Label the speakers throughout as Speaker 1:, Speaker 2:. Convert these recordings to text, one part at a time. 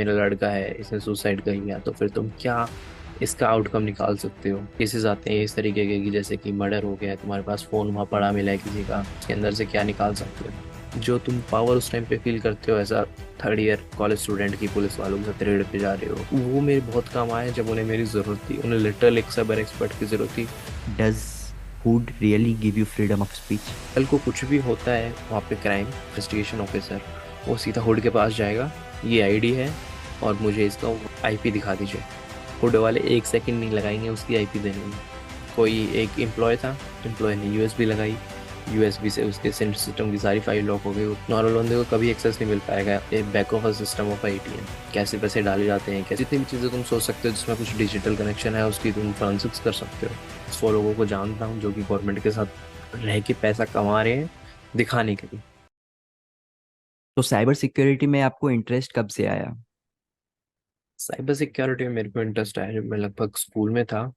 Speaker 1: मेरा लड़का है, इसने सुसाइड कर लिया, तो फिर तुम क्या इसका आउटकम निकाल सकते हो। केसेस आते हैं इस तरीके के कि जैसे कि मर्डर हो गया है, तुम्हारे पास फोन वहां पड़ा मिला है किसी का, उसके अंदर से क्या निकाल सकते हो। जो तुम पावर उस टाइम पे फील करते हो as third year college student की पुलिस वालों के साथ रेड पे जा रहे हो, वो मेरे बहुत काम आए जब उन्हें मेरी जरूरत थी। उन्हें लिटरल एक साइबर एक्सपर्ट की जरूरत थी।
Speaker 2: Does food really give you freedom of speech?
Speaker 1: कल को कुछ भी होता है वहाँ पे, क्राइम इन्वेस्टिगेशन ऑफिसर वो सीधा हुड के पास जाएगा, ये आईडी है और मुझे इसका आईपी दिखा दीजिए। हुड वाले एक सेकंड नहीं लगाएंगे उसकी आईपी देने में। कोई एक एम्प्लॉय था, एम्प्लॉय ने यूएसबी लगाई, यूएसबी से उसके सिस्टम की सारी फाइल लॉक हो गई। नॉर्मल बंदे को कभी एक्सेस नहीं मिल पाएगा एक back of system of ITM. कैसे पैसे डाले जाते हैं, कैसे जितनी भी चीज़ें तुम सोच सकते हो जिसमें कुछ डिजिटल कनेक्शन है, उसकी तुम फॉरेंसिक्स कर सकते हो। 100 लोगों को जानता हूँ जो कि गवर्नमेंट के साथ रह के पैसा कमा रहे हैं दिखाने के लिए।
Speaker 2: तो साइबर सिक्योरिटी में आपको इंटरेस्ट कब से आया?
Speaker 1: साइबर सिक्योरिटी में मेरे को इंटरेस्ट आया जब मैं लगभग स्कूल में था।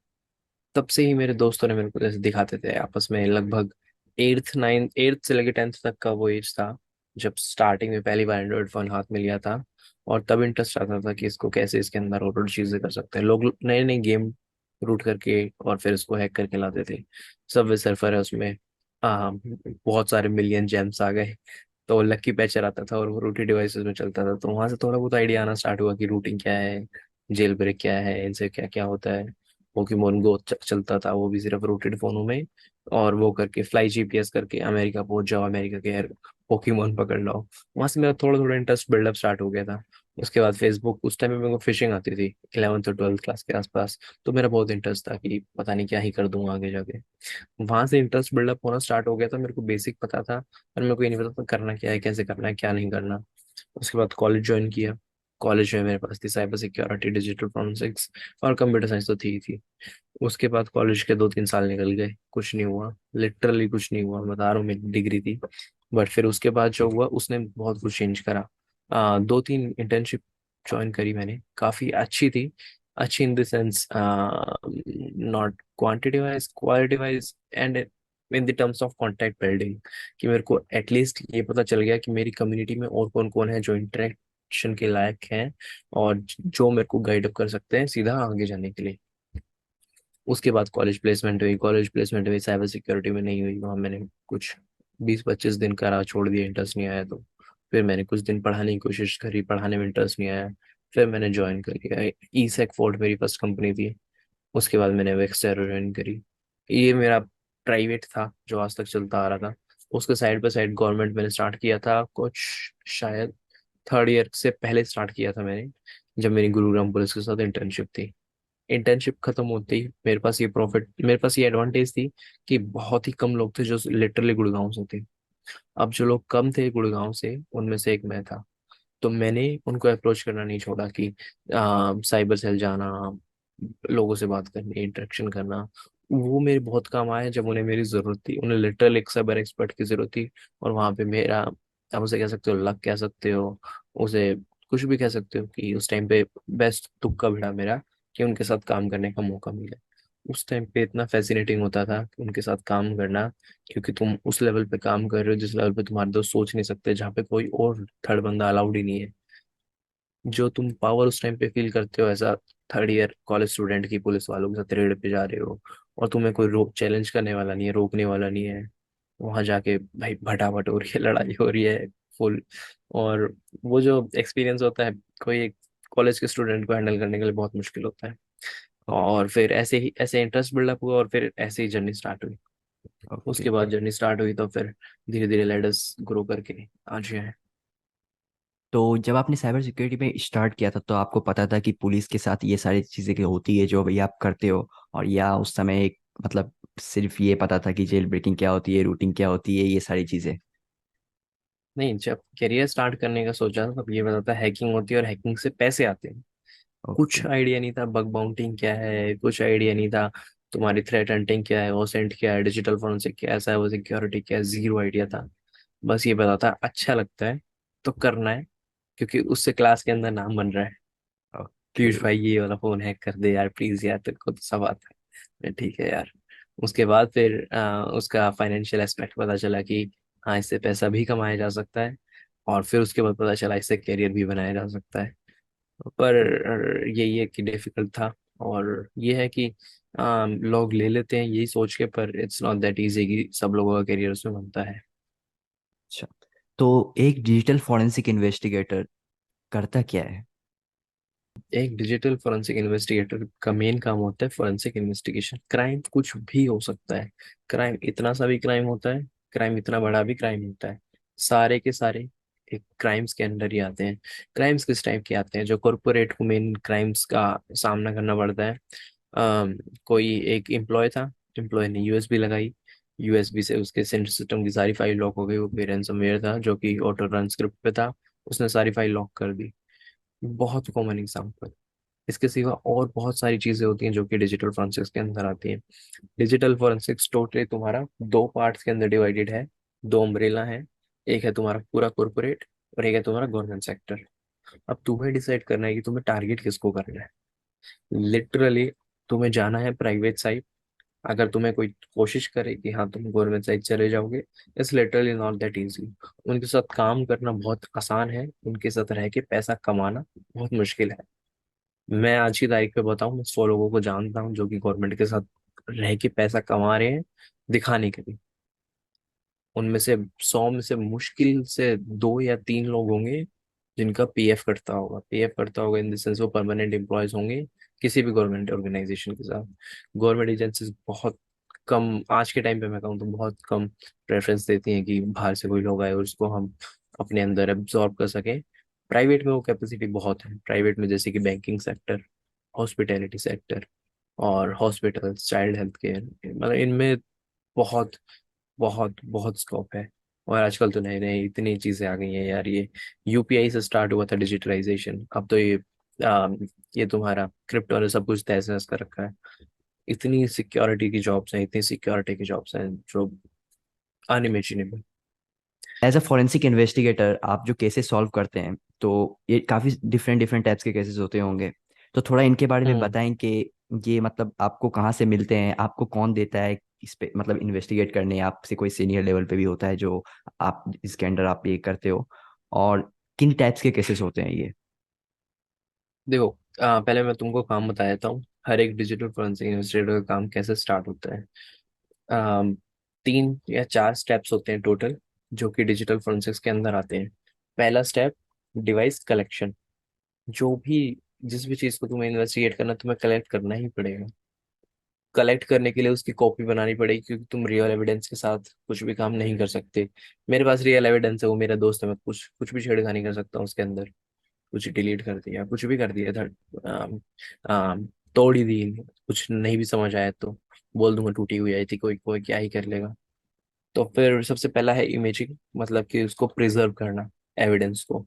Speaker 1: तब से ही मेरे दोस्तों ने मेरे को जैसे दिखाते थे आपस में, लगभग एट्थ से लेकर 10th तक का वो एज था जब स्टार्टिंग में पहली बार एंड्रॉइड फोन हाथ में लिया था। और तब इंटरेस्ट आता था कि इसको कैसे इसके अंदर और चीजें कर सकते हैं लोग। नए नए गेम रूट करके और फिर इसको हैक करके लाते थे। सबवे सर्फर है उसमें, बहुत सारे मिलियन जेम्स आ गए। तो लक्की पैचर आता था और वो रूटेड डिवाइसेस में चलता था, तो वहां से थोड़ा बहुत आइडिया आना स्टार्ट हुआ कि रूटिंग क्या है, जेल ब्रेक क्या है, इनसे क्या क्या होता है। पोकेमोन गो चलता था, वो भी सिर्फ रूटेड फोनों में। और वो करके फ्लाई जीपीएस करके अमेरिका पहुंच जाओ, अमेरिका के हर पोकेमोन पकड़ लो। वहां से मेरा थोड़ा थोड़ा इंटरेस्ट बिल्डअप स्टार्ट हो गया था। उसके बाद फेसबुक, उस टाइम में मेरे को फिशिंग आती थी 11th और 12th क्लास के आसपास। तो मेरा बहुत इंटरेस्ट था कि पता नहीं क्या ही कर दूंगा आगे जाके। वहां से इंटरेस्ट बिल्डअप होना स्टार्ट हो गया था। मेरे को बेसिक पता था पर मेरे को ये नहीं पता था करना क्या है, कैसे करना है, क्या नहीं करना। उसके बाद कॉलेज ज्वाइन किया। कॉलेज में मेरे पास थी साइबर सिक्योरिटी, डिजिटल फॉरेंसिक्स और कंप्यूटर साइंस तो थी ही थी। उसके बाद कॉलेज के 2-3 साल निकल गए, कुछ नहीं हुआ, लिटरली कुछ नहीं हुआ, बता रहा हूँ, मेरी डिग्री थी। बट फिर उसके बाद जो हुआ उसने बहुत कुछ चेंज करा। 2-3 इंटर्नशिप ज्वाइन करी मैंने, काफ़ी अच्छी थी। अच्छी in the sense, not quantity wise, quality wise and in the terms of contact building. कि मेरे को एटलीस्ट ये पता चल गया कि मेरी कम्युनिटी में और कौन कौन है जो इंटरेक्शन के लायक हैं और जो मेरे को गाइड अप कर सकते हैं सीधा आगे जाने के लिए। उसके बाद कॉलेज प्लेसमेंट हुई, साइबर सिक्योरिटी में नहीं हुई। वहाँ मैंने कुछ 20-25 दिन करा, छोड़ दिया, इंटरेस्ट नहीं आया। तो फिर मैंने कुछ दिन पढ़ाने की कोशिश करी, पढ़ाने में इंटरेस्ट नहीं आया। फिर मैंने ज्वाइन कर लिया ई सेक फोर्ट, मेरी फर्स्ट कंपनी थी। उसके बाद मैंने वेक्सटेरो ज्वाइन करी। ये मेरा प्राइवेट था जो आज तक चलता आ रहा था। उसके साइड बाय साइड गवर्नमेंट मैंने स्टार्ट किया था कुछ, शायद थर्ड ईयर से पहले स्टार्ट किया था मैंने, जब मेरी गुरुग्राम पुलिस के साथ इंटर्नशिप थी। इंटर्नशिप खत्म होते ही मेरे पास ये एडवांटेज थी कि बहुत ही कम लोग थे जो लिटरली गुड़गांव से थे। अब जो लोग कम थे गुड़गांव से, उनमें से एक मैं था। तो मैंने उनको अप्रोच करना नहीं छोड़ा कि साइबर सेल जाना, लोगों से बात करनी, इंटरेक्शन करना। वो मेरे बहुत काम आया जब उन्हें मेरी जरूरत थी। उन्हें लिटरल एक साइबर एक्सपर्ट की जरूरत थी। और वहां पे मेरा, आप उसे कह सकते हो लक कह सकते हो, उसे कुछ भी कह सकते हो, कि उस टाइम पे बेस्ट तुक्का भिड़ा मेरा कि उनके साथ काम करने का मौका मिला। उस टाइम पे इतना फैसिनेटिंग होता था कि उनके साथ काम करना, क्योंकि तुम उस लेवल पे काम कर रहे हो जिस लेवल पे तुम्हारे दोस्त सोच नहीं सकते, जहाँ पे कोई और थर्ड बंदा अलाउड ही नहीं है। जो तुम पावर उस टाइम पे फील करते हो ऐसा थर्ड ईयर कॉलेज स्टूडेंट की पुलिस वालों के साथ रेड पे जा रहे हो, और तुम्हें कोई रोक चैलेंज करने वाला नहीं है, रोकने वाला नहीं है। वहां जाके भाई भटाभट हो रही है, लड़ाई हो रही है फुल। और वो जो एक्सपीरियंस होता है, कोई एक कॉलेज के स्टूडेंट को हैंडल करने के लिए बहुत मुश्किल होता है।
Speaker 2: ओके।
Speaker 1: और फिर ऐसे ही ऐसे इंटरेस्ट बिल्डअप हुआ और फिर ऐसे ही जर्नी स्टार्ट हुई।
Speaker 2: ओके।
Speaker 1: उसके बाद जर्नी स्टार्ट हुई तो फिर धीरे धीरे लेडर्स ग्रो करके आज ये है।
Speaker 2: तो जब आपने साइबर सिक्योरिटी में स्टार्ट किया था तो आपको पता था कि पुलिस के साथ ये सारी चीज़ें की होती है जो अभी आप करते हो, और या उस समय एक मतलब सिर्फ ये पता था कि जेल ब्रेकिंग क्या होती है, रूटिंग क्या होती है, ये सारी चीज़ें?
Speaker 1: नहीं, जब करियर स्टार्ट करने का सोचा था तब ये पता था हैकिंग होती है और हैकिंग से पैसे आते हैं।
Speaker 2: ओके।
Speaker 1: कुछ आइडिया नहीं था बग बाउंटिंग क्या है, कुछ आइडिया नहीं था तुम्हारी थ्रेट हंटिंग क्या है, ओसेंट क्या है, डिजिटल फॉरेंसिक क्या है, साइबर सिक्योरिटी क्या है, जीरो आइडिया था। बस ये पता था अच्छा लगता है तो करना है, क्योंकि उससे क्लास के अंदर नाम बन रहा है।
Speaker 2: ओके।
Speaker 1: पीयूष भाई ये वाला फोन हैक कर दे यार प्लीज, यार तेरे को तो सब आता है। मैं, ठीक है यार। उसके बाद फिर उसका फाइनेंशियल एस्पेक्ट पता चला कि हाँ इससे पैसा भी कमाया जा सकता है। और फिर उसके बाद पता चला इससे करियर भी बनाया जा सकता है। पर यही है कि डिफिकल्ट था। और ये है कि लोग ले लेते हैं यही सोच के, पर इट्स नॉट दैट इजी कि सब लोगों का करियर उसमें बनता है।
Speaker 2: अच्छा, तो एक डिजिटल फॉरेंसिक इन्वेस्टिगेटर करता क्या है?
Speaker 1: एक डिजिटल फोरेंसिक इन्वेस्टिगेटर का मेन काम होता है फोरेंसिक इन्वेस्टिगेशन। क्राइम कुछ भी हो सकता है। क्राइम इतना सा भी क्राइम होता है, क्राइम इतना बड़ा भी क्राइम होता है। सारे के सारे एक क्राइम्स के अंदर ही आते हैं। क्राइम्स किस टाइप के आते हैं? जो कॉरपोरेट को मेन क्राइम्स का सामना करना पड़ता है। कोई एक एम्प्लॉय था, एम्प्लॉय ने यूएसबी लगाई, यूएसबी से उसके सिस्टम की सारी फाइल लॉक हो गई। वो कोई रैंसमवेयर था जो कि ऑटो रन स्क्रिप्ट पे था, उसने सारी फाइल लॉक कर दी। बहुत कॉमन एग्जाम्पल। इसके सिवा और बहुत सारी चीजें होती हैं जो कि डिजिटल फोरेंसिक्स के अंदर आती हैं। डिजिटल फोरेंसिक्स टोटली तुम्हारा दो पार्ट्स के अंदर डिवाइडेड है, दो अम्ब्रेला है। एक है तुम्हारा पूरा कॉर्पोरेट, और एक है तुम्हारा गवर्नमेंट सेक्टर। अब तुम्हें डिसाइड करना है कि तुम्हें टारगेट किसको करना है। लिटरली तुम्हें जाना है प्राइवेट साइड। अगर तुम्हें कोई कोशिश करे कि हाँ तुम गवर्नमेंट साइड चले जाओगे, it's literally not that easy. उनके साथ काम करना बहुत आसान है, उनके साथ रह के पैसा कमाना बहुत मुश्किल है। मैं आज की तारीख पे बताऊं, मैं 100 लोगों को जानता हूँ जो कि गवर्नमेंट के साथ रह के पैसा कमा रहे हैं दिखाने के लिए। उनमें से 100 में से मुश्किल से 2 या 3 लोग होंगे जिनका पीएफ कटता होगा। पीएफ कटता होगा इन द सेंस वो परमानेंट एम्प्लॉयज होंगे किसी भी गवर्नमेंट ऑर्गेनाइजेशन के साथ। गवर्नमेंट एजेंसीज बहुत कम, आज के टाइम पे मैं कहूँ तो बहुत कम प्रेफरेंस देती हैं कि बाहर से कोई लोग आए और उसको हम अपने अंदर एब्जॉर्ब कर सकें। प्राइवेट में वो कैपेसिटी बहुत है। प्राइवेट में जैसे कि बैंकिंग सेक्टर, हॉस्पिटैलिटी सेक्टर, और हॉस्पिटल्स, चाइल्ड हेल्थ केयर, मतलब इनमें बहुत बहुत बहुत स्कोप है। और आजकल तो नए नए इतनी चीजें आ गई हैं यार। ये यूपीआई से स्टार्ट हुआ था डिजिटलाइजेशन, अब तो आ, ये तुम्हारा क्रिप्टो ने सब कुछ तहस नहस कर रखा है। इतनी सिक्योरिटी की जॉब्स हैं, इतनी सिक्योरिटी की जॉब्स हैं जो unimaginable.
Speaker 2: As a forensic investigator आप जो केसेस सॉल्व करते हैं, तो ये काफ़ी डिफरेंट डिफरेंट टाइप्स के केसेस होते होंगे। तो थोड़ा इनके बारे में
Speaker 1: हम्म।
Speaker 2: बताएं कि ये मतलब आपको कहाँ से मिलते हैं, आपको कौन देता है इस पे मतलब इन्वेस्टिगेट करने, आपसे कोई सीनियर लेवल पे भी होता है जो आप इसके अंडर आप ये करते हो, और किन टाइप्स के केसेस होते हैं ये?
Speaker 1: देखो, पहले मैं तुमको काम बता देता हूँ हर एक डिजिटल फोरेंसिक इन्वेस्टिगेटर का काम कैसे स्टार्ट होता है। अम, 3 या 4 स्टेप्स होते हैं टोटल जो कि डिजिटल फोरेंसिक्स के अंदर आते हैं। पहला स्टेप, डिवाइस कलेक्शन। जो भी जिस भी चीज को तुम्हें इन्वेस्टिगेट करना है, तुम्हें कलेक्ट करना ही पड़ेगा। कलेक्ट करने के लिए उसकी कॉपी बनानी पड़ेगी, क्योंकि तुम रियल एविडेंस के साथ कुछ भी काम नहीं कर सकते। मेरे पास रियल एविडेंस है, वो मेरा दोस्त है, मैं कुछ कुछ भी छेड़खानी कर सकता हूँ उसके अंदर। कुछ डिलीट कर दिया, कुछ भी कर दिया था, आम, आम, तोड़ ही दी, कुछ नहीं भी समझ आया तो बोल दूंगा टूटी हुई आई थी, कोई कोई क्या ही कर लेगा। तो फिर सबसे पहला है इमेजिंग, मतलब कि उसको प्रिजर्व करना, एविडेंस को।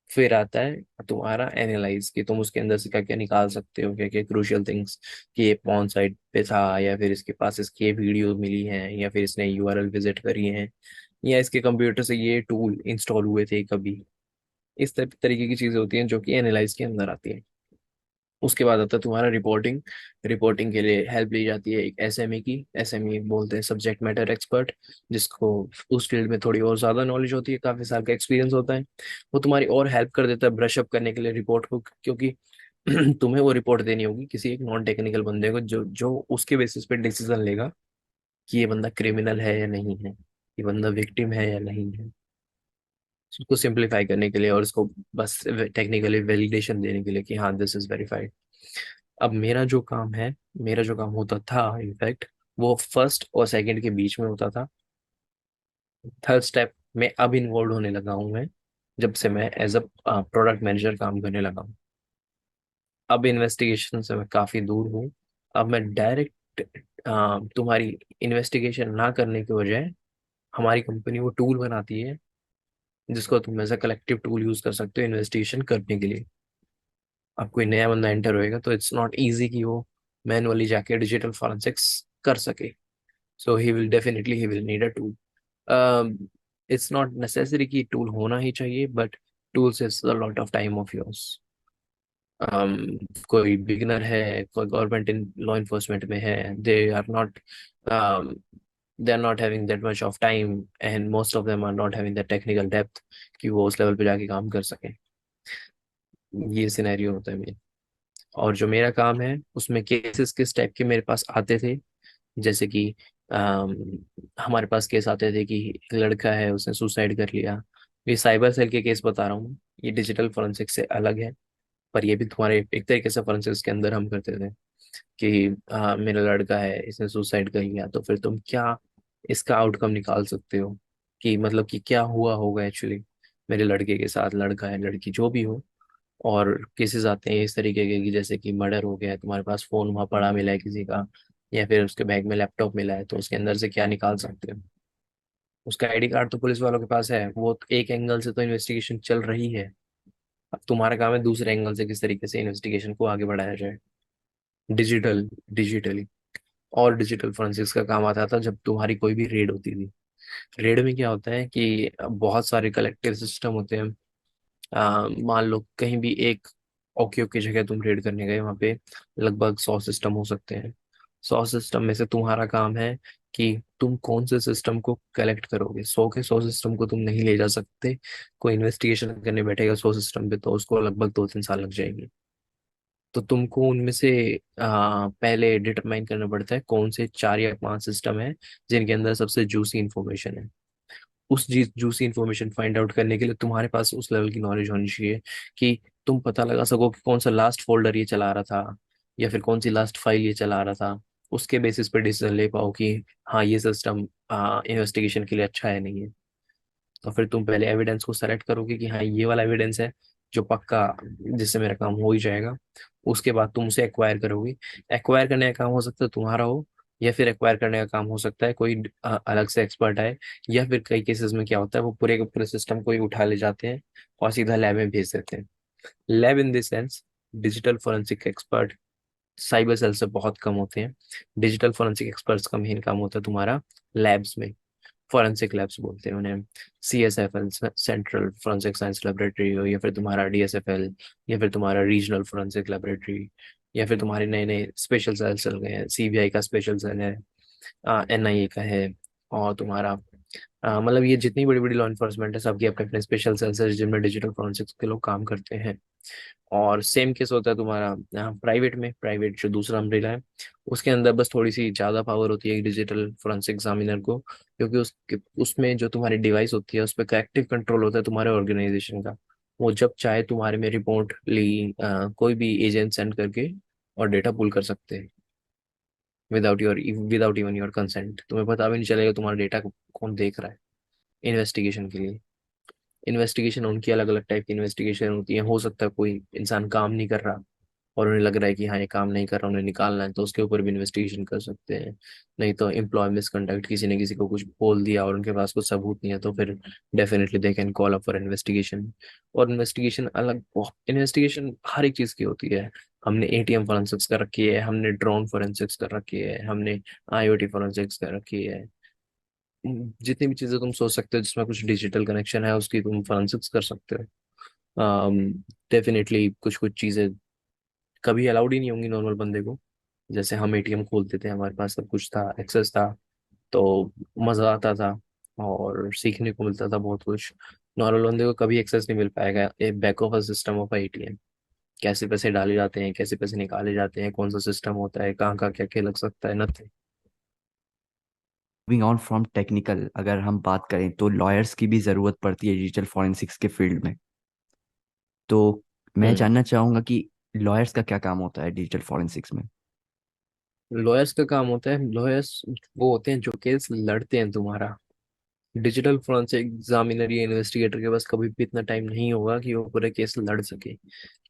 Speaker 1: फिर आता है तुम्हारा एनालाइज, कि तुम उसके अंदर से क्या क्या निकाल सकते हो, क्या क्या क्रूशियल थिंग्स, कि ये पॉन साइट पे था, या फिर इसके पास इसकी ये वीडियो मिली है, या फिर इसने यूआरएल विजिट करी है, या इसके कंप्यूटर से ये टूल इंस्टॉल हुए थे कभी। इस तरीके की चीजें होती हैं जो कि एनालाइज के अंदर आती हैं। उसके बाद आता है तुम्हारा रिपोर्टिंग। रिपोर्टिंग के लिए हेल्प ली जाती है एक एसएमई की। एसएमई बोलते हैं सब्जेक्ट मैटर एक्सपर्ट, जिसको उस फील्ड में थोड़ी और ज्यादा नॉलेज होती है, काफी साल का एक्सपीरियंस होता है। वो तुम्हारी और हेल्प कर देता है ब्रश अप करने के लिए रिपोर्ट को, क्योंकि तुम्हें वो रिपोर्ट देनी होगी किसी एक नॉन टेक्निकल बंदे को, जो जो उसके बेसिस पे डिसीजन लेगा कि ये बंदा क्रिमिनल है या नहीं है, ये बंदा विक्टिम है या नहीं है। उसको सिंप्लीफाई करने के लिए और उसको बस टेक्निकली वैलिडेशन देने के लिए कि हाँ दिस इज वेरीफाइड। अब मेरा जो काम है, मेरा जो काम होता था इनफैक्ट, वो फर्स्ट और सेकंड के बीच में होता था। थर्ड स्टेप में अब इन्वॉल्व होने लगा हूँ मैं, जब से मैं एज अ प्रोडक्ट मैनेजर काम करने लगा हूँ। अब इन्वेस्टिगेशन से मैं काफी दूर हूँ। अब मैं डायरेक्ट तुम्हारी इन्वेस्टिगेशन ना करने के बजाय, हमारी कंपनी वो टूल बनाती है जिसको तुम as a collective tool use कर सकते हो इन्वेस्टिगेशन करने के लिए। अब कोई नया बंदा एंटर होएगा तो इट्स नॉट इजी कि वो मैनुअली जाके डिजिटल फॉरेंसिक्स कर सके। So he will need a tool. It's not necessary कि tool होना ही चाहिए, but tools is a lot of time of yours. कोई बिगिनर है, कोई गवर्नमेंट इन लॉ इन्फोर्समेंट में है, um, they are not having that much of time, and most of them are not having the technical depth कि वो उस level पे जाके काम कर सके। ये सिनेरियो होता है मेरा। और जो मेरा काम है उसमें केसेस किस टाइप के मेरे पास आते थे, जैसे कि अम, हमारे पास केस आते थे कि एक लड़का है उसने सुसाइड कर लिया। ये साइबर सेल के केस बता रहा हूँ, ये डिजिटल फोरेंसिक से अलग है। पर ये भी तुम्हारे एक तरीके से फोरेंसिक्स के अंदर हम करते थे कि मेरा लड़का है इसने सुसाइड कर लिया, तो फिर तुम क्या इसका आउटकम निकाल सकते हो कि मतलब कि क्या हुआ होगा एक्चुअली मेरे लड़के के साथ, लड़का है लड़की जो भी हो। और केसेस आते हैं इस तरीके के कि जैसे कि मर्डर हो गया है, तुम्हारे पास फोन वहां पड़ा मिला है किसी का, या फिर उसके बैग में लैपटॉप मिला है, तो उसके अंदर से क्या निकाल सकते हो। उसका आईडी कार्ड तो पुलिस वालों के पास है, वो तो एक एंगल से तो इन्वेस्टिगेशन चल रही है। अब तुम्हारा काम है दूसरे एंगल से किस तरीके से इन्वेस्टिगेशन को आगे बढ़ाया जाए, डिजिटली। और डिजिटल फोरेंसिक्स का काम आता था जब तुम्हारी कोई भी रेड होती थी। रेड में क्या होता है कि बहुत सारे कलेक्टिव सिस्टम होते हैं। मान लो कहीं भी एक ओके की जगह तुम रेड करने गए, वहां पे लगभग 100 सिस्टम हो सकते हैं। 100 सिस्टम में से तुम्हारा काम है कि तुम कौन से सिस्टम को कलेक्ट करोगे। 100 के 100 सिस्टम को तुम नहीं ले जा सकते। कोई इन्वेस्टिगेशन करने बैठेगा 100 सिस्टम पे तो उसको लगभग 2-3 साल लग जाएंगे। तो तुमको उनमें से पहले डिटरमाइन करना पड़ता है कौन से 4 या 5 सिस्टम है जिनके अंदर सबसे जूसी इंफॉर्मेशन है। उस जूसी इंफॉर्मेशन फाइंड आउट करने के लिए तुम्हारे पास उस लेवल की नॉलेज होनी चाहिए कि तुम पता लगा सको कि कौन सा लास्ट फोल्डर ये चला रहा था, या फिर कौन सी लास्ट फाइल ये चला रहा था। उसके बेसिस पे डिसीजन ले पाओ कि हाँ ये सिस्टम इन्वेस्टिगेशन के लिए अच्छा है नहीं है। तो फिर तुम पहले एविडेंस को सेलेक्ट करोगे कि हाँ ये वाला एविडेंस है जो पक्का, जिससे मेरा काम हो ही जाएगा। उसके बाद तुम उसे एक्वायर करोगे। एक्वायर करने का काम हो सकता है तुम्हारा हो, या फिर एक्वायर करने का काम हो सकता है कोई अलग से एक्सपर्ट आए। या फिर कई केसेस में क्या होता है वो पूरे के पूरे सिस्टम को ही उठा ले जाते हैं और सीधा लैब में भेज देते हैं। Lab in this sense, digital forensic expert cyber cell से बहुत कम होते हैं। डिजिटल फोरेंसिक एक्सपर्ट्स का मेन काम होता है तुम्हारा लैब्स में, फॉरेंसिक लैब्स बोलते हैं उन्हें। CSFL central forensic science laboratory हो, या फिर तुम्हारा DSFL, या फिर तुम्हारा रीजनल फोरेंसिक लेबोरेटरी, या फिर तुम्हारे नए नए स्पेशल सेल चल गए हैं, CBI का स्पेशल सेल है, NIA का है। और तुम्हारा मतलब ये जितनी बड़ी बड़ी लॉ इन्फोर्समेंट है सबकी अपने अपने स्पेशल सेल्स है जिनमें डिजिटल फोरेंसिक्स के लोग काम करते हैं। और सेम केस होता है तुम्हारा प्राइवेट में। प्राइवेट जो दूसरा अम्ब्रेला है उसके अंदर बस थोड़ी सी ज्यादा पावर होती है डिजिटल फोरेंसिक एग्जामिनर को, क्योंकि उसमें जो तुम्हारी डिवाइस होती है उस पर करेक्टिव कंट्रोल होता है तुम्हारे ऑर्गेनाइजेशन का। वो जब चाहे तुम्हारे में रिपोर्ट ली कोई भी एजेंट सेंड करके और डेटा पुल कर सकते हैं विदाउट इवन योर कंसेंट। तुम्हें पता भी नहीं चलेगा तुम्हारा डेटा कौन देख रहा है। इन्वेस्टिगेशन के लिए, इन्वेस्टिगेशन उनकी अलग अलग टाइप की इन्वेस्टिगेशन होती है। हो सकता है कोई इंसान काम नहीं कर रहा और उन्हें लग रहा है कि हाँ ये काम नहीं कर रहा, उन्हें निकालना है, तो उसके ऊपर भी इन्वेस्टिगेशन कर सकते हैं। नहीं तो एम्प्लॉय मिसकंडक्ट, किसी ने किसी को कुछ बोल दिया और उनके पास कुछ सबूत नहीं है, तो फिर definitely they can call up for investigation. और इन्वेस्टिगेशन अलग, इन्वेस्टिगेशन हर एक चीज़ की होती है। हमने ATM फोरेंसिक्स कर रखी है, हमने ड्रोन फोरेंसिक्स कर रखी है, हमने IoT फोरेंसिक्स कर रखी है। जितनी भी चीज़ें तुम सोच सकते हो जिसमें कुछ डिजिटल कनेक्शन है उसकी तुम फोरेंसिक्स कर सकते हो। डेफिनेटली कुछ कुछ चीज़ें कभी अलाउड ही नहीं होंगी नॉर्मल बंदे को। जैसे हम ATM खोलते थे, हमारे पास सब कुछ था, एक्सेस था, तो मजा आता था और सीखने को मिलता था बहुत कुछ। नॉर्मल बंदे को कभी एक्सेस नहीं मिल पाएगा एक back of system of ATM। कैसे पैसे डाले जाते हैं, कैसे पैसे निकाले जाते हैं, कौन सा सिस्टम होता है, कहाँ कहाँ क्या क्या लग सकता है, nothing.
Speaker 2: Moving on from technical, अगर हम बात करें तो लॉयर्स की भी ज़रूरत पड़ती है डिजिटल फॉरेंसिक्स के फील्ड में। तो मैं
Speaker 1: हम्म।
Speaker 2: जानना चाहूँगा कि लॉयर्स का क्या काम होता है डिजिटल फॉरेंसिक्स में।
Speaker 1: लॉयर्स का काम होता है, लॉयर्स वो होते हैं जो केस लड़ते हैं तुम्हारा। डिजिटल फोरेंसिक एग्जामिनर या इन्वेस्टिगेटर के पास कभी भी इतना टाइम नहीं होगा कि वो पूरे केस लड़ सके।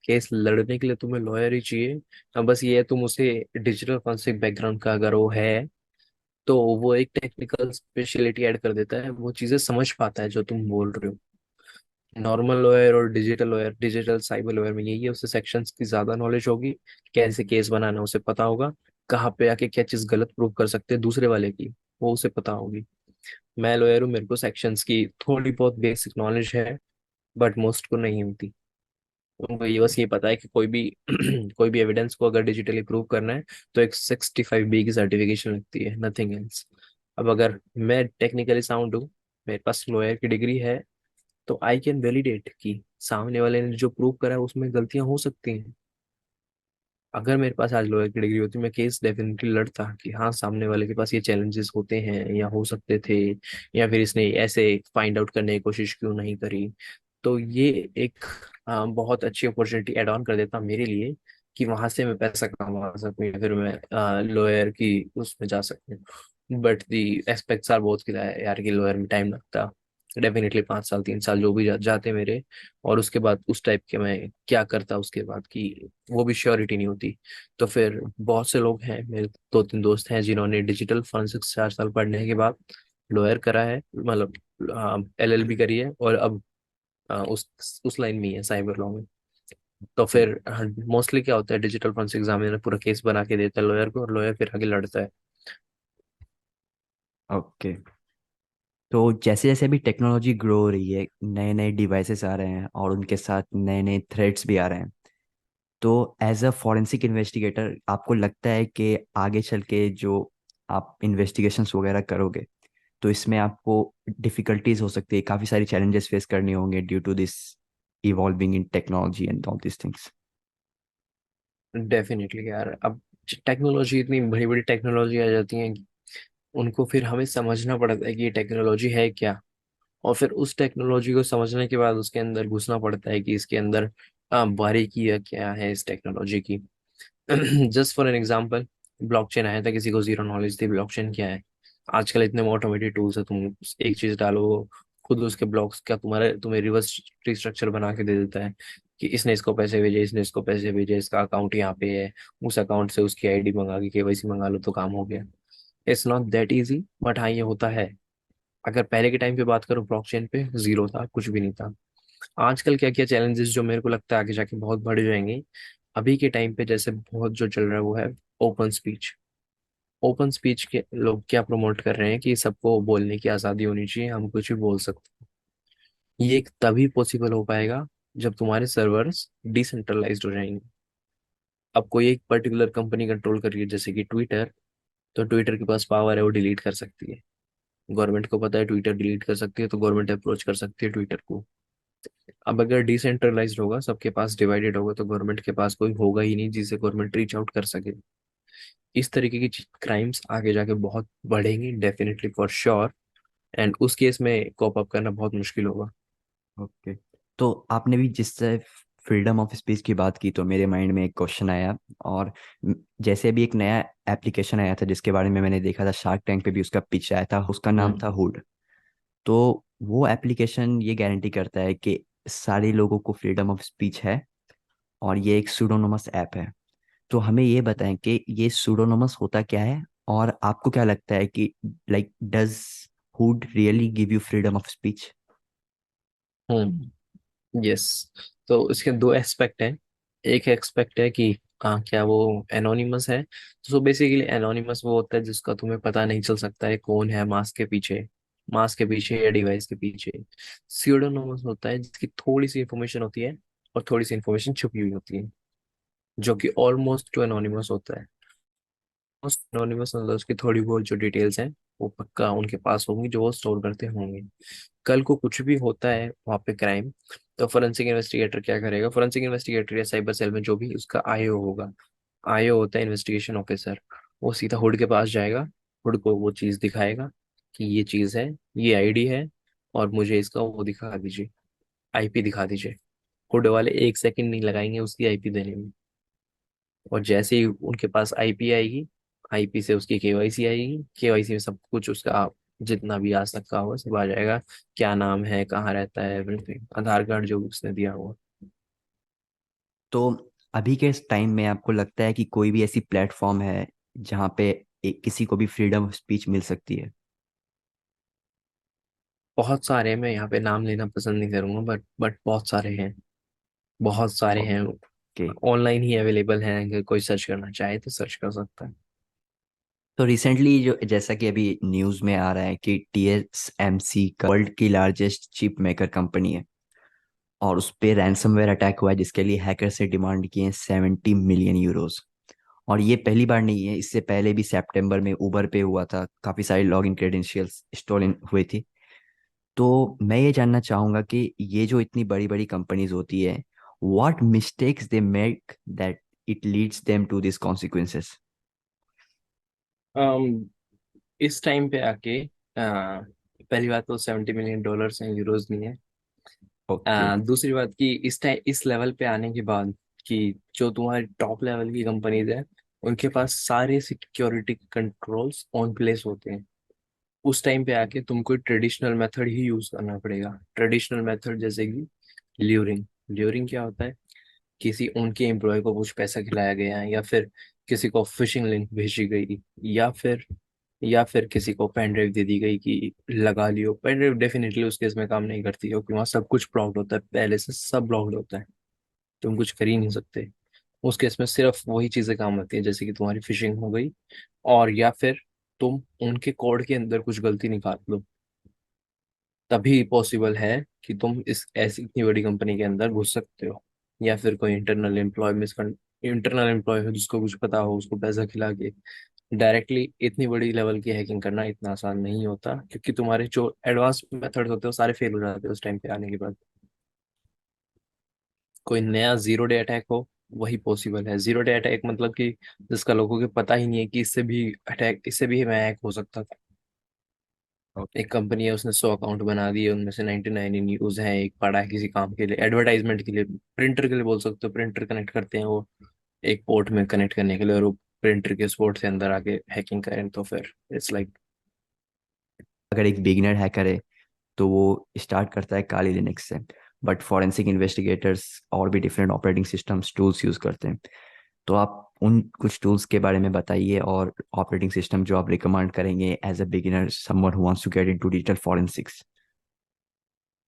Speaker 1: केस लड़ने के लिए तुम्हें लॉयर ही चाहिए। अब बस ये है तुम उसे डिजिटल फोरेंसिक बैकग्राउंड का अगर वो है तो वो एक टेक्निकल स्पेशलिटी ऐड कर देता है, वो चीजें समझ पाता है जो तुम बोल रहे हो। नॉर्मल लॉयर और digital lawyer, digital cyber lawyer में यही है, उसे सेक्शंस की ज्यादा नॉलेज होगी, कैसे केस बनाना है उसे पता होगा, कहाँ पे आके क्या चीज गलत प्रूव कर सकते हैं दूसरे वाले की, वो उसे पता होगी। मैं लॉयर हूँ, मेरे को सेक्शंस की थोड़ी बहुत बेसिक नॉलेज है, बट मोस्ट को नहीं होती। उनको ये बस ये पता है कि कोई भी कोई भी एविडेंस को अगर डिजिटली प्रूव करना है तो एक 65B की सर्टिफिकेशन लगती है, नथिंग एल्स। अब अगर मैं टेक्निकली साउंड हूँ, मेरे पास लॉयर की डिग्री है, तो आई कैन वैलिडेट कि सामने वाले ने जो प्रूव करा है उसमें गलतियां हो सकती हैं। अगर मेरे पास आज लॉयर की डिग्री होती मैं केस डेफिनेटली लड़ता कि हाँ सामने वाले के पास ये चैलेंजेस होते हैं या हो सकते थे, या फिर इसने ऐसे फाइंड आउट करने की कोशिश क्यों नहीं करी। तो ये एक बहुत अच्छी अपॉर्चुनिटी एड ऑन कर देता मेरे लिए कि वहां से मैं पैसा कमा सकूं या फिर मैं लॉयर की उसमें जा सकूं। बट दी एस्पेक्ट्स आर बहुत कि यार कि लॉयर में टाइम लगता डेफिनेटली 5 साल 3 साल जो भी जाते मेरे। और उसके बाद उस टाइप के मैं क्या करता उसके बाद की वो भी श्योरिटी नहीं होती। तो फिर बहुत से लोग हैं, मेरे 2 3 दोस्त हैं जिन्होंने डिजिटल फॉरेंसिक्स 4 साल पढ़ने के बाद लॉयर करा है, मतलब LLB करी है, और अब उस लाइन में ही है साइबर लॉ में। तो
Speaker 2: ओके।
Speaker 1: फिर मोस्टली क्या होता है, डिजिटल फॉरेंसिक एग्जामिनर पूरा केस बना के देता है लॉयर को, और लॉयर फिर आगे लड़ता है।
Speaker 2: ओके। तो जैसे जैसे भी टेक्नोलॉजी ग्रो हो रही है, नए नए डिवाइसेस आ रहे हैं और उनके साथ नए नए थ्रेड्स भी आ रहे हैं, तो एज अ फॉरेंसिक इन्वेस्टिगेटर आपको लगता है कि आगे चल के जो आप इन्वेस्टिगेशंस वगैरह करोगे, तो इसमें आपको डिफिकल्टीज हो सकती है, काफ़ी सारी चैलेंजेस फेस करनी होंगे due to this evolving in technology and all this things.
Speaker 1: Definitely यार, अब टेक्नोलॉजी इतनी बड़ी बड़ी टेक्नोलॉजी आ जाती है कि उनको फिर हमें समझना पड़ता है कि ये टेक्नोलॉजी है क्या। और फिर उस टेक्नोलॉजी को समझने के बाद उसके अंदर घुसना पड़ता है कि इसके अंदर बारीकियां क्या है इस टेक्नोलॉजी की। Just for an example, blockchain आया था, किसी को जीरो नॉलेज थी ब्लॉकचेन क्या है। आजकल इतने ऑटोमेटेड टूल्स है, तुम एक चीज डालो खुद उसके ब्लॉक्स का तुम्हारे तुम्हें रिवर्स ट्री स्ट्रक्चर बना के दे देता है कि इसने इसको पैसे भेजे, इसने इसको पैसे भेजे, इसका अकाउंट यहाँ पे है, उस अकाउंट से उसकी आईडी मंगा के KYC मंगा लो तो काम हो गया। It's not that easy, but हाँ ये होता है। अगर पहले के टाइम पे बात करो, ब्लॉकचेन पे जीरो था, कुछ भी नहीं था। आजकल क्या क्या चैलेंजेस जो मेरे को लगता है आगे जाके बहुत बढ़ जाएंगे। अभी के टाइम पे जैसे बहुत जो चल रहा है वो है ओपन स्पीच। ओपन स्पीच के लोग क्या प्रमोट कर रहे हैं कि सबको बोलने की आज़ादी होनी चाहिए, हम कुछ भी बोल सकते हैं। ये एक तभी पॉसिबल हो पाएगा जब तुम्हारे सर्वर्स डिसेंट्रलाइज्ड हो जाएंगे। अब कोई एक पर्टिकुलर कंपनी कंट्रोल कर रही है जैसे कि ट्विटर, तो ट्विटर के पास पावर है, वो डिलीट कर सकती है। गवर्नमेंट को पता है ट्विटर डिलीट कर सकती है, तो गवर्नमेंट अप्रोच कर सकती है ट्विटर को। अब अगर डिसेंट्रलाइज्ड होगा, सबके पास डिवाइडेड होगा, तो गवर्नमेंट के पास कोई होगा ही नहीं जिसे गवर्नमेंट रीच आउट कर सके। इस तरीके की क्राइम्स आगे जाके बहुत बढ़ेंगी डेफिनेटली फॉर श्योर। एंड उस केस में कॉप अप करना बहुत मुश्किल होगा।
Speaker 2: ओके। तो आपने भी जिससे फ्रीडम ऑफ स्पीच की बात की, तो मेरे माइंड में एक क्वेश्चन आया। और जैसे भी एक नया एप्लीकेशन आया था जिसके बारे में मैंने देखा था, शार्क टैंक पे भी उसका पिच आया था, उसका नाम
Speaker 1: हम्म।
Speaker 2: था हुड। तो वो एप्लीकेशन ये गारंटी करता है कि सारे लोगों को फ्रीडम ऑफ स्पीच है, और ये एक सूडोनोमस ऐप है। तो हमें ये बताएं कि ये सूडोनोमस होता क्या है, और आपको क्या लगता है कि like does hood really give you freedom of speech?
Speaker 1: Hmm. Yes. तो इसके दो एस्पेक्ट हैं। एक एस्पेक्ट है कि क्या वो एनोनिमस है। तो सो बेसिकली एनोनिमस वो होता है जिसका तुम्हें पता नहीं चल सकता है कौन है मास्क के पीछे या डिवाइस के पीछे। स्यूडोनोमस होता है जिसकी थोड़ी सी इंफॉर्मेशन होती है और थोड़ी सी इंफॉर्मेशन छुपी हुई होती है, जो कि ऑलमोस्ट टू एनोनिमस होता है। एनोनिमस मतलब उसकी थोड़ी बहुत जो डिटेल्स हैं वो पक्का उनके पास होंगी जो वो स्टोर करते होंगे। कल को कुछ भी होता है वहाँ पे क्राइम, तो फोरेंसिक इन्वेस्टिगेटर क्या करेगा, फोरेंसिक इन्वेस्टिगेटर या साइबर सेल में जो भी उसका आईओ होगा, आईओ होता है इन्वेस्टिगेशन ऑफिसर, वो सीधा हुड के पास जाएगा, हुड को वो चीज़ दिखाएगा कि ये चीज़ है, ये आईडी है, और मुझे इसका वो दिखा दीजिए, आईपी दिखा दीजिए। हुड वाले 1 सेकंड नहीं लगाएंगे उसकी आईपी देने में। और जैसे ही उनके पास आईपी आएगी, आईपी से उसकी केवाईसी आएगी, केवाईसी में सब कुछ उसका जितना भी आ सकता होगा सब आ जाएगा। क्या नाम है, कहाँ रहता है, एवरीथिंग, आधार कार्ड जो भी उसने दिया हुआ।
Speaker 2: तो अभी के इस टाइम में आपको लगता है कि कोई भी ऐसी प्लेटफॉर्म है जहाँ पे किसी को भी फ्रीडम ऑफ स्पीच मिल सकती है?
Speaker 1: बहुत सारे हैं, मैं यहाँ पे नाम लेना पसंद नहीं करूंगा, बट बहुत सारे हैं, बहुत सारे हैं।
Speaker 2: ओके।
Speaker 1: ऑनलाइन ही अवेलेबल हैं, अगर कोई सर्च करना चाहे तो सर्च कर सकता है।
Speaker 2: तो रिसेंटली जो जैसा कि अभी न्यूज़ में आ रहा है कि TSMC का वर्ल्ड की लार्जेस्ट चिप मेकर कंपनी है, और उस पे रैंसमवेयर अटैक हुआ है जिसके लिए हैकर से डिमांड किए हैं 70 मिलियन यूरोस। और ये पहली बार नहीं है, इससे पहले भी सितंबर में उबर पे हुआ था, काफ़ी सारी लॉगिन क्रेडेंशियल्स स्टोलन हुई थी। तो मैं ये जानना चाहूँगा कि ये जो इतनी बड़ी बड़ी कंपनीज होती है, what mistakes they make that it leads them to this consequences.
Speaker 1: um, इस टाइम पे आके पहली बात तो $70 मिलियन हैं, यूरोज नहीं है।
Speaker 2: ओके।
Speaker 1: दूसरी बात कि इस टाइम इस लेवल पे आने के बाद कि जो तुम्हारी टॉप लेवल की कंपनीज है उनके पास सारे सिक्योरिटी कंट्रोल्स ऑन प्लेस होते हैं। उस टाइम पे आके तुमको ट्रेडिशनल मेथड ही यूज करना पड़ेगा। ट्रेडिशनल मेथड जैसे कि ल्यूरिंग। ल्यूरिंग क्या होता है? किसी उनके एम्प्लॉय को कुछ पैसा खिलाया गया है, या फिर किसी को फिशिंग लिंक भेजी गई, या फिर किसी को पेन ड्राइव दे दी गई कि लगा लियो। पेन ड्राइव डेफिनेटली उस केस में काम नहीं करती, क्योंकि वहाँ सब कुछ ब्लॉक्ड होता है, पहले से सब ब्लॉक्ड होता है, तुम कुछ कर ही नहीं सकते। उस केस में सिर्फ वही चीजें काम आती है, जैसे कि तुम्हारी फिशिंग हो गई, और या फिर तुम उनके कोड के अंदर कुछ गलती निकाल लो। तभी पॉसिबल है कि तुम इस ऐसी इतनी बड़ी कंपनी के अंदर घुस सकते हो। या फिर कोई इंटरनल एम्प्लॉय हो जिसको कुछ पता हो, उसको पैसा खिला के डायरेक्टली इतनी बड़ी लेवल की हैकिंग करना इतना आसान नहीं होता, क्योंकि तुम्हारे जो एडवांस मेथड्स होते हैं वो सारे फेल हो जाते हैं उस टाइम पे आने के बाद। कोई नया जीरो डे अटैक हो, वही पॉसिबल है। जीरो डे अटैक मतलब कि जिसका लोगों को पता ही नहीं है कि इससे भी मैं हैक हो सकता था।
Speaker 2: ओके।
Speaker 1: एक कंपनी है, उसने 100 अकाउंट बना दिए, उनमें से 99 इन यूज हैं, एक पड़ा है किसी काम के लिए, एडवर्टाइजमेंट के लिए, प्रिंटर के लिए बोल सकते हो। प्रिंटर कनेक्ट करते हैं वो एक पोर्ट में कनेक्ट करने के लिए, और वो प्रिंटर के उस पोर्ट से अंदर आके हैकिंग करें, तो फिर इट्स लाइक।
Speaker 2: अगर एक बिगिनर हैकर है तो वो स्टार्ट करता है काली लिनक्स से, बट फॉरेंसिक इन्वेस्टिगेटर्स और भी different operating systems tools use करते हैं। तो आप उन कुछ टूल्स के बारे में बताइए और ऑपरेटिंग सिस्टम जो आप रिकमेंड करेंगे as a beginner, someone who wants to get into digital forensics.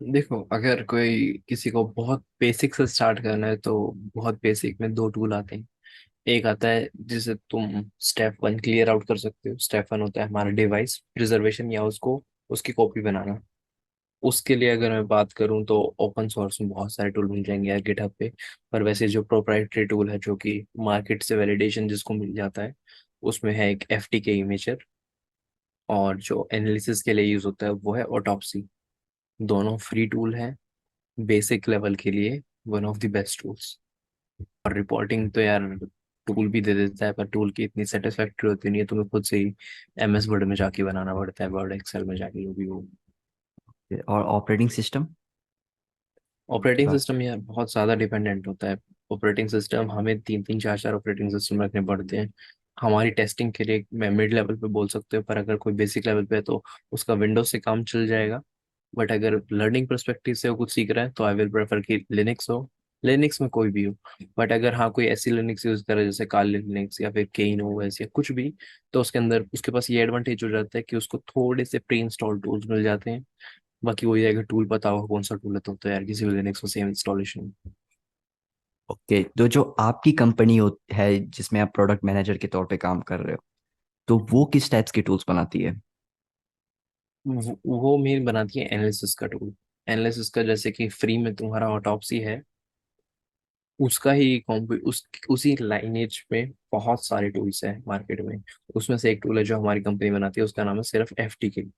Speaker 1: देखो, अगर कोई किसी को बहुत बेसिक से स्टार्ट करना है तो बहुत बेसिक में दो टूल आते हैं। एक आता है जिसे तुम स्टेप 1 क्लियर आउट कर सकते हो। स्टेप 1 होता है हमारा डिवाइस प्रिजर्वेशन, या उसको उसकी कॉपी बनाना। उसके लिए अगर मैं बात करूं तो ओपन सोर्स में बहुत सारे टूल मिल जाएंगे यार गिटहब पे। पर वैसे जो प्रोप्राइटरी टूल है, जो कि मार्केट से वैलिडेशन जिसको मिल जाता है, उसमें है एक FTK इमेजर, और जो एनालिसिस के लिए यूज होता है वो है ऑटोप्सी। दोनों फ्री टूल हैं बेसिक लेवल के लिए, one of the best tools. और रिपोर्टिंग तो यार टूल भी दे देता है, पर टूल की इतनी सेटिस्फैक्टरी होती नहीं है, तुम्हें खुद से ही MS वर्ड में जाके बनाना पड़ता है, वर्ड एक्सेल में जाके, जो भी हो।
Speaker 2: और ऑपरेटिंग सिस्टम
Speaker 1: ऑपरेटिंग
Speaker 2: का।
Speaker 1: सिस्टम यार बहुत ज़्यादा डिपेंडेंट होता है। ऑपरेटिंग सिस्टम हमें तीन तीन चार चार ऑपरेटिंग सिस्टम रखने पड़ते हैं हमारी टेस्टिंग के लिए। मैं मिड लेवल पे बोल सकते हो, पर अगर कोई बेसिक लेवल पे है तो उसका विंडोज से काम चल जाएगा। बट अगर लर्निंग परस्पेक्टिव से वो कुछ सीख रहा है तो आई विल प्रेफर कि लिनक्स हो। लिनक्स में कोई भी हो। बट अगर हाँ कोई ऐसी लिनक्स यूज करे जैसे काली लिनक्स या फिर केन ओएस या कुछ भी, तो उसके अंदर उसके पास ये एडवांटेज हो जाता है कि उसको थोड़े से प्री इंस्टॉल टूल्स मिल जाते हैं। बाकी वही है, अगर टूल पता हो कौन सा टूल है तो यार किसी भी लिनक्स में सेम इंस्टॉलेशन।
Speaker 2: ओके, तो जो आपकी कंपनी है जिसमें आप प्रोडक्ट मैनेजर के तौर पे काम कर रहे हो, तो वो किस टाइप्स के टूल्स बनाती है।
Speaker 1: वो मेन बनाती है एनालिसिस का टूल। एनालिसिस का जैसे कि फ्री में तुम्हारा ऑटोप्सी है, उसका ही उसी लाइनेज में बहुत सारे टूल्स हैं मार्केट में। उसमें से एक टूल है जो हमारी कंपनी बनाती है, उसका नाम है सिर्फ FTK।